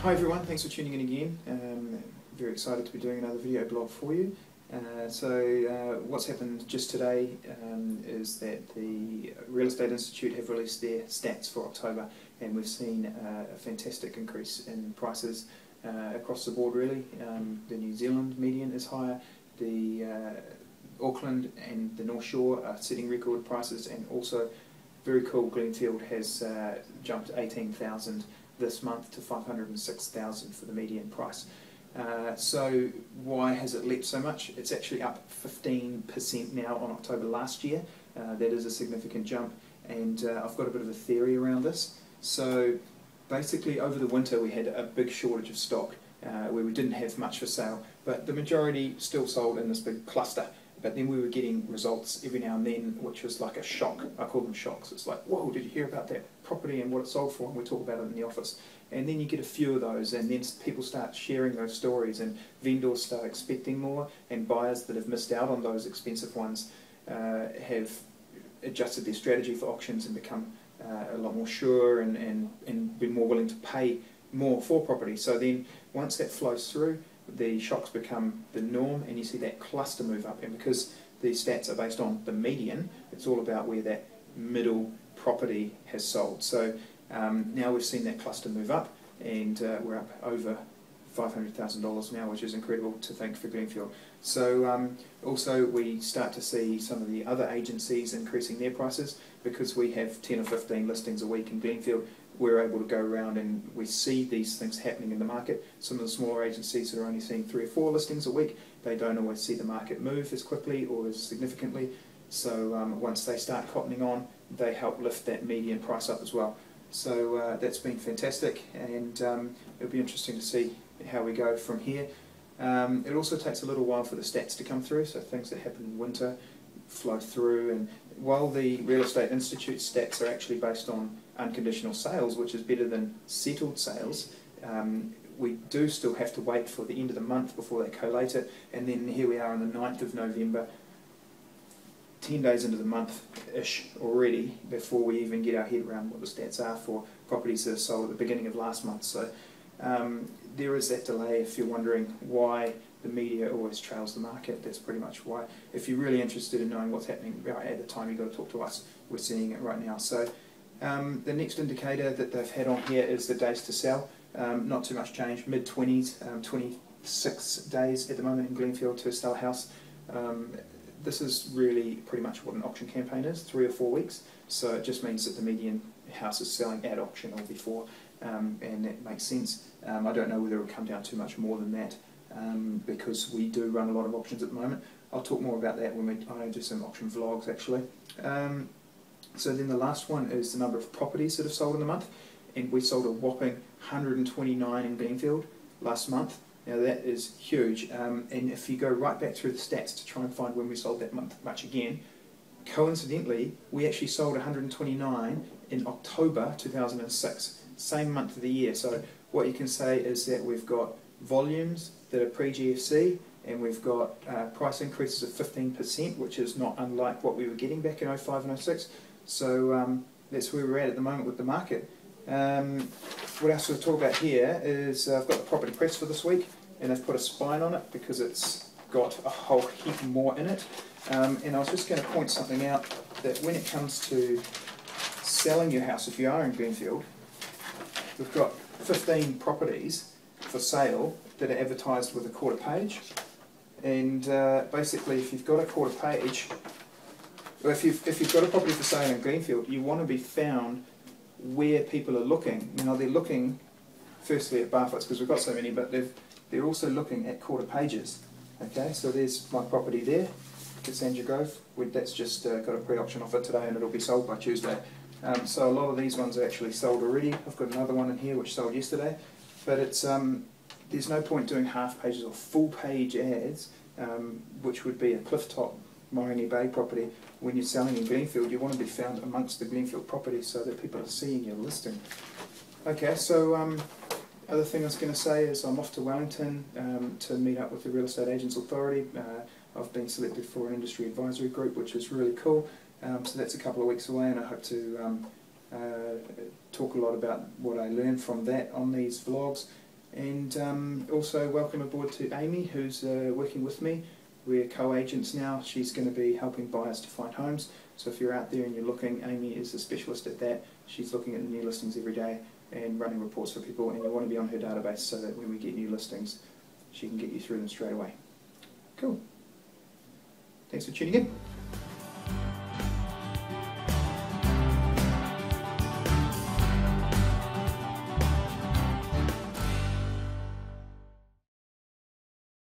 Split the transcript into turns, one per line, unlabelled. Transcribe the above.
Hi everyone, thanks for tuning in again. Very excited to be doing another video blog for you. What's happened just today is that the Real Estate Institute have released their stats for October, and we've seen a fantastic increase in prices across the board really. The New Zealand median is higher, the Auckland and the North Shore are setting record prices, and also very cool, Glenfield has jumped 18,000 this month to 506,000 for the median price. So why has it leapt so much? It's actually up 15% now on October last year. That is a significant jump, and I've got a bit of a theory around this. So basically over the winter we had a big shortage of stock where we didn't have much for sale, but the majority still sold in this big cluster. But then we were getting results every now and then, which was like a shock. I call them shocks. It's like, whoa, did you hear about that property and what it sold for? And we talk about it in the office. And then you get a few of those, and then people start sharing those stories, and vendors start expecting more, and buyers that have missed out on those expensive ones have adjusted their strategy for auctions and become a lot more sure and been more willing to pay more for property. So then once that flows through, the shocks become the norm, and you see that cluster move up. And because these stats are based on the median, it's all about where that middle property has sold. So now we've seen that cluster move up, and we're up over $500,000 now, which is incredible to think for Glenfield. So also we start to see some of the other agencies increasing their prices, because we have 10 or 15 listings a week in Glenfield. We're able to go around and we see these things happening in the market. Some of the smaller agencies that are only seeing 3 or 4 listings a week, they don't always see the market move as quickly or as significantly. So once they start cottoning on, they help lift that median price up as well. So that's been fantastic, and it'll be interesting to see how we go from here. It also takes a little while for the stats to come through, so things that happen in winter flow through. And while the Real Estate Institute stats are actually based on unconditional sales, which is better than settled sales, we do still have to wait for the end of the month before they collate it. And then here we are on the 9th of November, 10 days into the month-ish already, before we even get our head around what the stats are for properties that are sold at the beginning of last month. So there is that delay. If you're wondering why the media always trails the market, that's pretty much why. If you're really interested in knowing what's happening right at the time, you've got to talk to us. We're seeing it right now. So the next indicator that they've had on here is the days to sell. Not too much change, mid-20s, 26 days at the moment in Glenfield to sell a house. This is really pretty much what an auction campaign is, 3 or 4 weeks. So it just means that the median house is selling at auction or before, and that makes sense. I don't know whether it will come down too much more than that, because we do run a lot of auctions at the moment. I'll talk more about that when I do some auction vlogs actually. So then the last one is the number of properties that have sold in the month, and we sold a whopping 129 in Glenfield last month. Now that is huge, and if you go right back through the stats to try and find when we sold that much again, coincidentally we actually sold 129 in October 2006, same month of the year. So what you can say is that we've got volumes that are pre-GFC, and we've got price increases of 15%, which is not unlike what we were getting back in 05 and 06. So that's where we're at the moment with the market. What else we'll talk about here is I've got the property press for this week, and I've put a spine on it because it's got a whole heap more in it. And I was just going to point something out, that when it comes to selling your house, if you are in Glenfield, we've got 15 properties for sale that are advertised with a quarter page. And basically, if you've got a quarter page, or if you've got a property for sale in Glenfield, you want to be found where people are looking. Now they're looking firstly at Barfoot's because we've got so many, but they're also looking at quarter pages. Okay, so there's my property there, Cassandra Grove. That's just got a pre-auction offer today, and it'll be sold by Tuesday. So a lot of these ones are actually sold already. I've got another one in here which sold yesterday, but it's there's no point doing half pages or full page ads, which would be a clifftop Moringi Bay property. When you're selling in Glenfield, you want to be found amongst the Glenfield properties so that people are seeing your listing. Okay, so other thing I was going to say is I'm off to Wellington to meet up with the Real Estate Agents Authority. I've been selected for an industry advisory group, which is really cool. So that's a couple of weeks away, and I hope to talk a lot about what I learned from that on these vlogs. And also welcome aboard to Amy, who's working with me. We're co-agents now. She's going to be helping buyers to find homes. So if you're out there and you're looking, Amy is a specialist at that. She's looking at the new listings every day and running reports for people, and you want to be on her database so that when we get new listings, she can get you through them straight away. Cool. Thanks for tuning in.